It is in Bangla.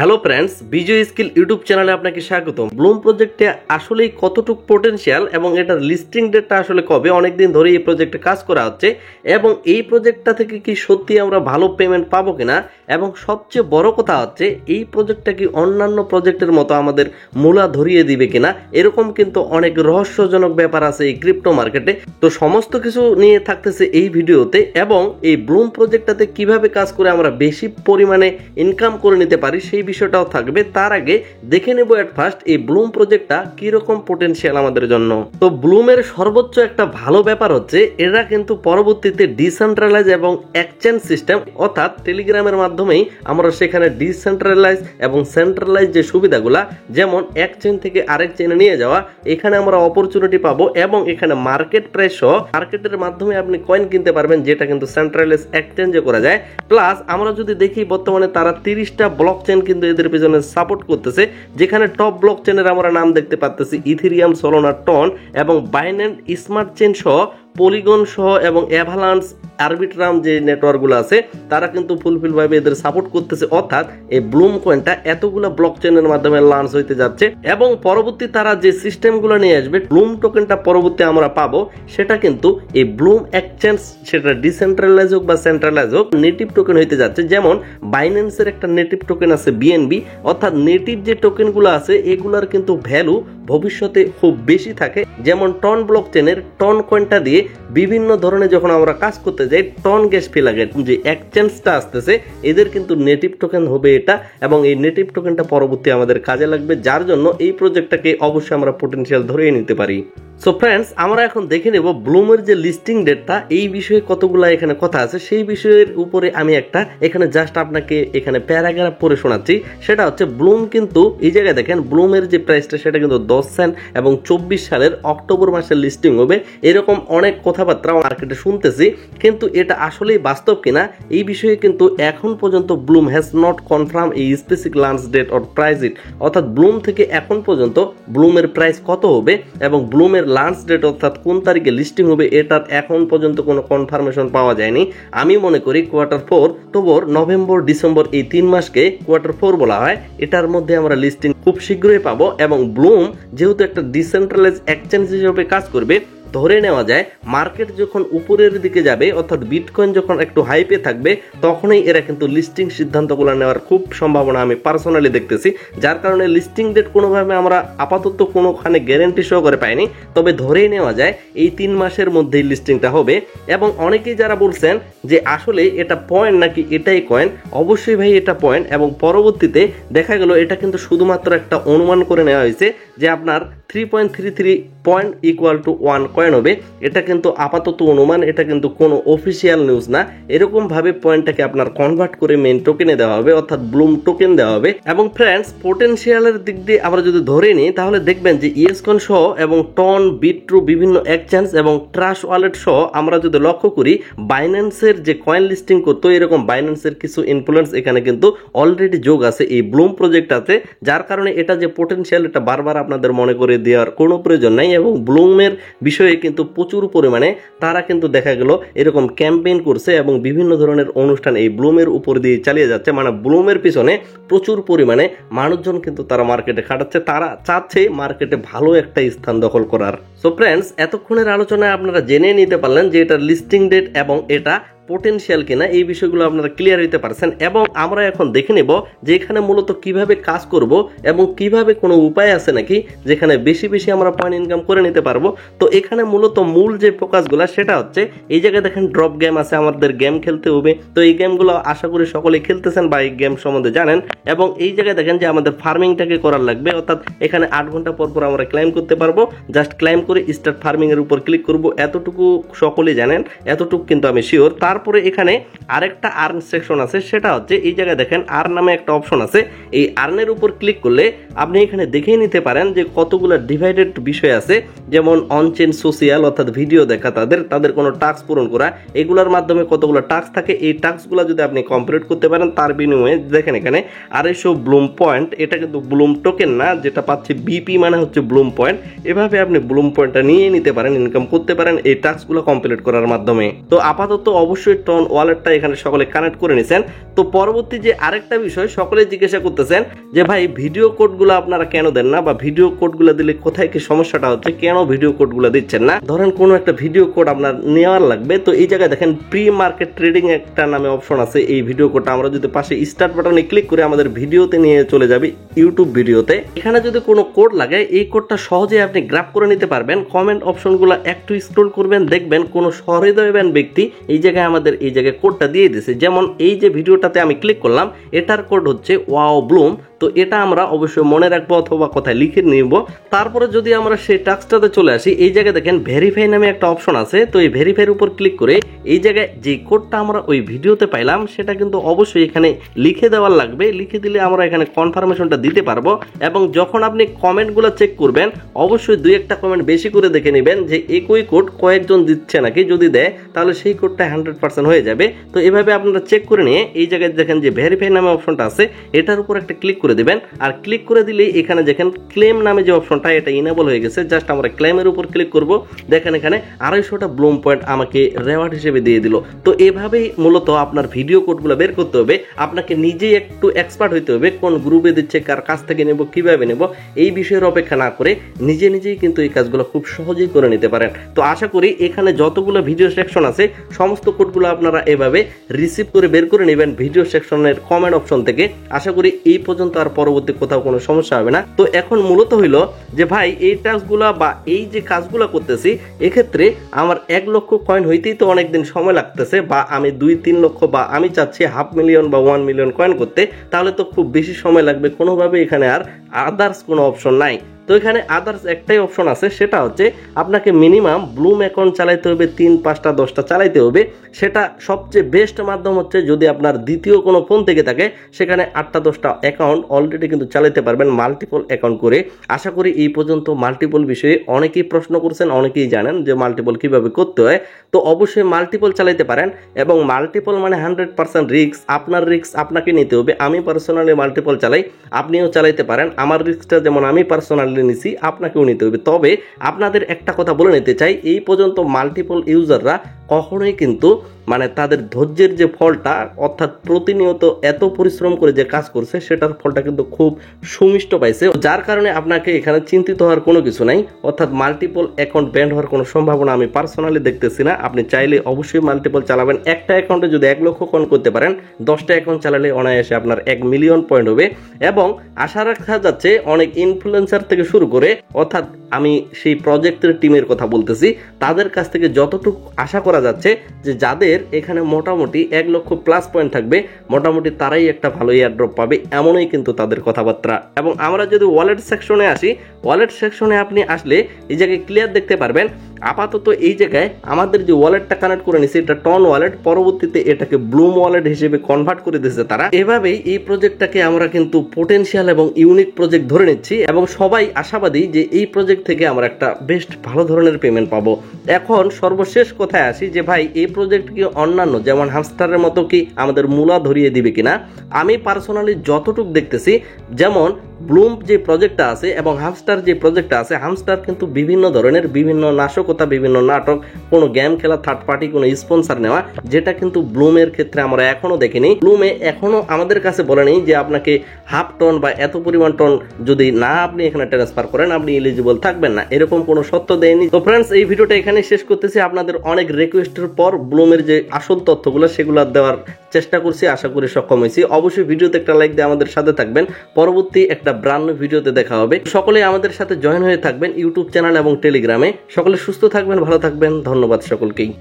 হ্যালো ফ্রেন্ডস, বিজয় স্কিল ইউটিউব চ্যানেলে আপনাকে স্বাগতম। ব্লুম প্রজেক্টে আসলেই কতটুক পোটেনশিয়াল এবং এটার লিস্টিং ডেটটা আসলে কবে, অনেকদিন ধরে এই প্রজেক্টে কাজ করা হচ্ছে এবং এই প্রজেক্টটা থেকে কি সত্যি আমরা ভালো পেমেন্ট পাবো কিনা, এবং সবচেয়ে বড় কথা হচ্ছে এই প্রজেক্টটা কি অন্যান্য প্রজেক্টের মতো আমাদের মূলা ধরিয়ে দিবে কিনা। এরকম কিন্তু অনেক রহস্যজনক ব্যাপার আছে এই ক্রিপ্টো মার্কেটে। তো সমস্ত কিছু নিয়ে থাকতেছে এই ভিডিওতে, এবং এই ব্লুম প্রজেক্টটাতে কিভাবে কাজ করে আমরা বেশি পরিমাণে ইনকাম করে নিতে পারি সেই বিষয়টাও থাকবে। তার আগে দেখে নেব এট ফার্স্ট এই ব্লুম প্রজেক্টটা কি রকম পোটেনশিয়াল আমাদের জন্য। তো ব্লুমের সর্বোচ্চ একটা ভালো ব্যাপার হচ্ছে এরা কিন্তু পরবর্তীতে ডিসেন্ট্রালাইজ এবং এক্সচেঞ্জ সিস্টেম, অর্থাৎ টেলিগ্রামের মাধ্যমেই আমরা সেখানে ডিসেন্ট্রালাইজ এবং সেন্ট্রালাইজ যে সুবিধাগুলা, যেমন এক চেইন থেকে আরেক চেইনে নিয়ে যাওয়া, এখানে আমরা অপরচুনিটি পাবো এবং এখানে মার্কেট প্রাইস সহ মার্কেটের মাধ্যমে আপনি কয়েন কিনতে পারবেন, যেটা কিন্তু সেন্ট্রালাইজ এক্সচেঞ্জে করা যায়। প্লাস আমরা যদি দেখি বর্তমানে তারা 30টা ব্লক চেইন কিন্তু এদের পিছনে সাপোর্ট করতেছে, যেখানে টপ ব্লক চেইনের আমরা নাম দেখতে পাচ্ছি ইথেরিয়াম, সোলানা, টন এবং বাইন্যান্স স্মার্ট চেইন সহ, পলিগন সহ এবং অ্যাভালান্স, আরবিট্রাম যে নেটওয়ার্কগুলো আছে তারা কিন্তু ফুলফিল ভাবে এদের সাপোর্ট করতেছে। অর্থাৎ এই ব্লুম কয়েনটা এতগুলো ব্লক চেইনের মাধ্যমে লঞ্চ হইতে যাচ্ছে এবং পরবর্তী তারা যে সিস্টেমগুলো নিয়ে আসবে, ব্লুম টোকেনটা পরবর্তী আমরা পাবো সেটা কিন্তু এই ব্লুম এক্সচেঞ্জ, সেটা ডিসেন্ট্রালাইজ হোক বা সেন্ট্রালাইজ হোক, নেটিভ টোকেন হইতে যাচ্ছে। যেমন বাইন্যান্সের একটা নেটিভ টোকেন আছে বিএনবি, অর্থাৎ নেটিভ যে টোকেনগুলো আছে এগুলার কিন্তু ভ্যালু ভবিষ্যতে খুব বেশি থাকে। যেমন টন ব্লক চেইনের টন কয়েনটা দিয়ে বিভিন্ন ধরনের যখন আমরা কাজ করতে যাই, টন গ্যাস ফি লাগে, যে এক্সচেঞ্জটা আসতেছে এদের কিন্তু নেটিভ টোকেন হবে এটা, এবং এই নেটিভ টোকেনটা পরবর্তী আমাদের কাজে লাগবে, যার জন্য এই প্রজেক্টটাকে অবশ্যই আমরা পোটেনশিয়াল ধরে নিতে পারি। সো ফ্রেন্ডস, আমরা এখন দেখে নেব ব্লুমের যে লিস্টিং ডেটটা, এই বিষয়ে কতগুলা এখানে কথা আছে সেই বিষয়ের উপরে আমি একটা এখানে জাস্ট আপনাকে এখানে প্যারাগ্রাফ পড়ে শোনাচ্ছি। সেটা হচ্ছে ব্লুম কিন্তু এই জায়গায় দেখেন ব্লুমের যে প্রাইসটা সেটা কিন্তু 10 সেন্ট এবং 24 সালের অক্টোবর মাসে লিস্টিং হবে, এরকম অনেক কথাবার্তা মার্কেটে শুনতেছি, কিন্তু এটা আসলেই বাস্তব কিনা এই বিষয়ে কিন্তু এখন পর্যন্ত ব্লুম হ্যাজ নট কনফার্ম এই specific launch date or price it. অর্থাৎ ব্লুম থেকে এখন পর্যন্ত ব্লুমের প্রাইস কত হবে এবং ব্লুমের লঞ্চ ডেট অর্থাৎ কোন তারিখে লিস্টিং হবে এটার এখন পর্যন্ত কোনো কনফার্মেশন পাওয়া যায়নি। আমি মনে করি Q4, অক্টোবর, নভেম্বর, ডিসেম্বর এই 3 মাসকে Q4 বলা হয়, এটার মধ্যে আমরা লিস্টিং খুব শীঘ্রই পাবো। এবং ব্লুম যেহেতু একটা ডিসেন্ট্রালাইজ এক্সচেঞ্জ হিসেবে কাজ করবে, ধরে নেওয়া যায় মার্কেট যখন উপরের দিকে যাবে, অর্থাৎ বিটকয়েন যখন একটু হাইপে থাকবে, তখনই এরা কিন্তু লিস্টিং সিদ্ধান্তগুলো নেওয়ার খুব সম্ভাবনা আমি পার্সোনালি দেখতেছি। যার কারণে লিস্টিং ডেট কোনোভাবে আমরা আপাতত কোনোখানে গ্যারেন্টি সহকারে পাইনি, তবে ধরেই নেওয়া যায় এই 3 মাসের মধ্যেই লিস্টিংটা হবে। এবং অনেকেই যারা বলছেন যে আসলে এটা পয়েন্ট নাকি এটাই কয়েন, অবশ্যই ভাই এটা পয়েন্ট, এবং পরবর্তীতে দেখা গেল এটা কিন্তু শুধুমাত্র একটা অনুমান করে নেওয়া হয়েছে যে আপনার 3.33 পয়েন্ট ইকুয়াল টু 1 কয়েন হবে। এটা কিন্তু আপাতত অনুমান, এটা কিন্তু কোনো অফিসিয়াল নিউজ না। এরকম ভাবে পয়েন্টটাকে আপনার কনভার্ট করে মেইন টোকেনে দেওয়া হবে, অর্থাৎ ব্লুম টোকেন দেওয়া হবে। এবং ফ্রেন্ডস, পোটেনশিয়ালের দিক দিয়ে আমরা যদি ধরে নিই তাহলে দেখবেন যে ইয়েসকন সহ এবং টন, বিট্রু, বিভিন্ন এক্সচেঞ্জ এবং ট্রাশ ওয়ালেট সহ আমরা যদি লক্ষ্য করি, বাইন্যান্সের যে কয়েন লিস্টিং করতো, এরকম বাইন্যান্সের কিছু ইনফ্লুয়েন্স এখানে কিন্তু অলরেডি যোগ আছে এই ব্লুম প্রজেক্টটাতে, যার কারণে এটা যে পোটেনশিয়াল এটা বারবার আপনাদের মনে করে দেওয়ার কোনো প্রয়োজন নাই। এবং ব্লুমের বিষয়ে কিন্তু প্রচুর পরিমাণে তারা কিন্তু দেখা গেল এরকম ক্যাম্পেইন করছে এবং বিভিন্ন ধরনের অনুষ্ঠান এই ব্লুমের উপর দিয়ে চালিয়ে যাচ্ছে। মানে ব্লুমের পিছনে প্রচুর পরিমাণে মানুষজন কিন্তু তারা মার্কেটে খাটাচ্ছে, তারা চাচ্ছে মার্কেটে ভালো একটা স্থান দখল করার। সো ফ্রেন্ডস, এতক্ষণের আলোচনায় আপনারা জেনে নিতে পারলেন যে এটা লিস্টিং ডেট এবং এটা পোটেনশিয়াল কিনা, এই বিষয়গুলো আপনারা ক্লিয়ার হইতে পারছেন। এবং আমরা এখন দেখে নেব যে এখানে মূলত কিভাবে কাজ করব এবং কিভাবে কোনো উপায় আছে নাকি যেখানে বেশি বেশি আমরা পয়েন্ট ইনকাম করে নিতে পারবো। তো এখানে মূলত মূল যে ফোকাসগুলো সেটা হচ্ছে এই জায়গায় দেখেন ড্রপ গেম আছে, আমাদের গেম খেলতে হবে। তো এই গেমগুলো আশা করি সকলেই খেলতেছেন বা এই গেম সম্বন্ধে জানেন। এবং এই জায়গায় দেখেন যে আমাদের ফার্মিংটাকে করার লাগবে, অর্থাৎ এখানে 8 ঘন্টা পর পর আমরা ক্লাইম করতে পারবো। জাস্ট ক্লাইম করে স্টার্ট ফার্মিং এর উপর ক্লিক করব, এতটুকু সকলেই জানেন, এতটুকু কিন্তু আমি শিওর। তারপরে এখানে আরেকটা আর্ন সেকশন আছে, সেটা হচ্ছে এই জায়গায় দেখেন আর্ন নামে একটা অপশন আছে। এই আর্নের উপর ক্লিক করলে আপনি এখানে দেখেই নিতে পারেন যে কতগুলো ডিভাইডেড বিষয় আছে, যেমন অনচেন সোশিয়াল, অর্থাৎ ভিডিও দেখা, তাদের কোনো টাস্ক পূরণ করা, এগুলোর মাধ্যমে কতগুলো টাস্ক থাকে। এই টাস্কগুলো যদি আপনি কমপ্লিট করতে পারেন তার বিনিময়ে দেখেন এখানে 250 ব্লুম পয়েন্ট, এটা কিন্তু ব্লুম টোকেন না, যেটা পাচ্ছে বিপি মানে হচ্ছে ব্লুম পয়েন্ট। এভাবে আপনি ব্লুম পয়েন্টটা নিয়ে নিতে পারেন, ইনকাম করতে পারেন এই টাস্কগুলো কমপ্লিট করার মাধ্যমে। তো আপাতত অবশ্যই অবশ্যই টন ওয়ালেটটা এখানে সকলে কানেক্ট করে নিছেন। তো পরবর্তী যে আরেকটা বিষয় সকলে জিজ্ঞাসা করতেছেন যে ভাই ভিডিও কোডগুলো আপনারা কেন দেন না, বা ভিডিও কোডগুলো দিলে কোথায় কি সমস্যাটা হচ্ছে, কেন ভিডিও কোডগুলো দিচ্ছেন না। ধরেন কোনো একটা ভিডিও কোড আপনার নেওয়ার লাগবে, তো এই জায়গায় দেখেন প্রি মার্কেট ট্রেডিং একটা নামে অপশন আছে। এই ভিডিও কোডটা আমরা যদি পাশে স্টার্ট বাটনে ক্লিক করে আমাদের ভিডিওতে নিয়ে চলে যাবে, ইউটিউব ভিডিওতে। এখানে যদি কোনো কোড লাগে এই কোডটা সহজে আপনি গ্রাব করে নিতে পারবেন। কমেন্ট অপশনগুলো একটু স্ক্রল করবেন, দেখবেন কোনো সহৃদয়বান ব্যক্তি এই জায়গায় আমাদের এই জায়গায় কোডটা দিয়ে দিয়েছে। যেমন এই যে ভিডিওটাতে আমি ক্লিক করলাম, এটার কোড হচ্ছে ওয়াও ব্লুম। তো এটা আমরা অবশ্যই মনে রাখবো অথবা কোথায় লিখে নিব। তারপরে যদি আমরা সেই টাস্কটাতে চলে আসি, এই জায়গায় দেখেন ভেরিফাই নামে একটা অপশন আছে। তো এই ভেরিফাইয়ের উপর ক্লিক করে এই জায়গায় যে কোডটা আমরা ওই ভিডিওতে পাইলাম সেটা কিন্তু অবশ্যই এখানে লিখে দেওয়ার লাগবে। লিখে দিলে আমরা এখানে কনফার্মেশনটা দিতে পারবো। এবং যখন আপনি কমেন্টগুলো চেক করবেন অবশ্যই দুই একটা কমেন্ট বেশি করে দেখে নেবেন যে একই কোড কয়েকজন দিচ্ছে নাকি। যদি দেয় তাহলে সেই কোডটা 100% হয়ে যাবে। তো এভাবে আপনারা চেক করে নিয়ে এই জায়গায় দেখেন যে ভেরিফাই নামে অপশনটা আছে, এটার উপর একটা ক্লিক করে দিবেন। আর ক্লিক করে দিলেই এখানে দেখেন ক্লেম নামে যে অপশনটা এটা ইনেবল হয়ে গেছে। জাস্ট আমরা ক্লেমের উপর ক্লিক করব, দেখেন এখানে 250টা ব্লুম পয়েন্ট আমাকে রেওয়ার্ড হিসেবে দিয়ে দিল। তো এভাবেই মূলত আপনার ভিডিও কোডগুলো বের করতে হবে। আপনাকে নিজেই একটু এক্সপার্ট হইতে হবে, কোন গ্রুপে দিচ্ছে, কার কাছ থেকে নেব, কিভাবে নেব, এই বিষয়ের অপেক্ষা না করে নিজেই কিন্তু এই কাজগুলো খুব সহজেই করে নিতে পারেন। তো আশা করি এখানে যতগুলো ভিডিও সেকশন আছে সমস্ত কোডগুলো আপনারা এভাবে রিসিভ করে বের করে নেবেন ভিডিও সেকশনের কমেন্ট অপশন থেকে। আশা করি এই পর্যন্ত আর পরবর্তী কোথাও কোনো সমস্যা হবে না। তো এখন মূলত হইলো যে ভাই এই টাস্কগুলো বা এই যে কাজগুলো করতেছি এক্ষেত্রে আমার 1 লক্ষ কয়েন হইতেই তো অনেকদিন সময় লাগতেছে, বা আমি 2-3 লক্ষ বা আমি চাচ্ছি 500,000 বা 1 মিলিয়ন কয়েন করতে, তাহলে তো খুব বেশি সময় লাগবে। কোনোভাবে এখানে আর আদার্স কোনো অপশন নাই। তো এখানে আদার্স একটাই অপশন আছে, সেটা হচ্ছে আপনাকে মিনিমাম ব্লুম অ্যাকাউন্ট চালাইতে হবে, 3, 5টা 10টা চালাইতে হবে। সেটা সবচেয়ে বেস্ট মাধ্যম হচ্ছে যদি আপনার দ্বিতীয় কোনো ফোন থেকে থাকে, সেখানে 8টা 10টা অ্যাকাউন্ট অলরেডি কিন্তু চালাইতে পারবেন মাল্টিপল অ্যাকাউন্ট করে। আশা করি এই পর্যন্ত মাল্টিপল বিষয়ে অনেকেই প্রশ্ন করছেন, অনেকেই জানেন যে মাল্টিপল কিভাবে করতে হয়। তো অবশ্যই মাল্টিপল চালাইতে পারেন, এবং মাল্টিপল মানে 100% রিস্ক। আপনার রিস্ক আপনাকে নিতে হবে। আমি পার্সোনালি মাল্টিপল চালাই, আপনিও চালাইতে পারেন। আমার রিস্কটা যেমন আমি পার্সোনালি নিছি, আপনাকেও নিতে হবে। তবে আপনাদের একটা কথা বলে নিতে চাই, এই পর্যন্ত মাল্টিপল ইউজাররা কখনোই কিন্তু মানে তাদের ধৈর্যের যে ফলটা, অর্থাৎ প্রতিনিয়ত এত পরিশ্রম করে যে কাজ করছে সেটার ফলটা কিন্তু খুব সুমিষ্ট পাইছে। যার কারণে আপনাকে এখানে চিন্তিত হওয়ার কোনো কিছু নাই। অর্থাৎ মাল্টিপল অ্যাকাউন্ট ব্যান্ড হওয়ার কোনো সম্ভাবনা আমি পার্সোনালি দেখতেছি না। আপনি চাইলে অবশ্যই মাল্টিপল চালাবেন। একটা অ্যাকাউন্টে যদি 1 লক্ষ কয়েন করতে পারেন, 10টা অ্যাকাউন্ট চালালে অনায়াসে আপনার 1 মিলিয়ন পয়েন্ট হবে। এবং আশা রাখা যাচ্ছে অনেক ইনফ্লুয়েন্সার থেকে শুরু করে, অর্থাৎ আমি সেই প্রজেক্টের টিমের কথা বলতেছি, তাদের কাছ থেকে যতটুকু আশা করা যাচ্ছে যে যাদের এখানে মোটামুটি 1 লক্ষ প্লাস পয়েন্ট থাকবে, মোটামুটি তারাই একটা ভালো এয়ারড্রপ পাবে, এমনই কিন্তু তাদের কথাবার্তা। এবং আমরা যদি ওয়ালেট সেকশনে আসি, ওয়ালেট সেকশনে আপনি আসলে এই জায়গায় ক্লিয়ার দেখতে পারবেন আপাতত এই জায়গায় আমাদের যে ওয়ালেটটা কানেক্ট করে নিছে এটা টন ওয়ালেট, পরবর্তীতে এটাকে ব্লুম ওয়ালেট হিসেবে কনভার্ট করে দিয়েছে তারা। এভাবেই এই প্রজেক্টটাকে আমরা কিন্তু পোটেনশিয়াল এবং ইউনিক প্রজেক্ট ধরে নিচ্ছি, এবং সবাই আশাবাদী যে এই প্রজেক্ট থেকে আমরা একটা বেস্ট ভালো ধরনের পেমেন্ট পাবো। এখন সর্বশেষ কথায় আসি যে ভাই এই প্রজেক্ট কি অন্যান্য যেমন হামস্টারের মতো কি আমাদের মূলা ধরিয়ে দিবে কিনা। আমি পার্সোনালি যতটুকু দেখতেছি, যেমন ব্লুম যে প্রজেক্টটা আছে এবং হামস্টার যে প্রজেক্টটা আছে, হামস্টার কিন্তু বিভিন্ন ধরনের বিভিন্ন নাশকতা, বিভিন্ন নাটক, কোনো গেম খেলা, থার্ড পার্টি কোনো স্পন্সর নেওয়া, যেটা কিন্তু ব্লুমের ক্ষেত্রে আমরা এখনো দেখিনি। ব্লুমে এখনো আমাদের কাছে বলেনি যে আপনাকে 1/2 টন বা এত পরিমাণ টন যদি না আপনি এখানে ট্রান্সফার করেন আপনি এলিজিবল থাকবেন না, এরকম কোনো সত্য দেয়নি। তো ফ্রেন্ডস, এই ভিডিওটা এখানে শেষ করতেছি। আপনাদের অনেক রিকোয়েস্টের পর ব্লুমের যে আসল তথ্যগুলো সেগুলো দেওয়ার চেষ্টা করছি, আশা করি সক্ষম হয়েছি। অবশ্যই ভিডিওতে একটা লাইক দিয়ে আমাদের সাথে থাকবেন। পরবর্তী একটা ব্র্যান্ড নিউ ভিডিওতে দেখা হবে। সকলে আমাদের সাথে জয়েন হয়ে থাকবেন ইউটিউব চ্যানেল এবং টেলিগ্রামে। সকলে সুস্থ থাকবেন, ভালো থাকবেন। ধন্যবাদ সকলকেই।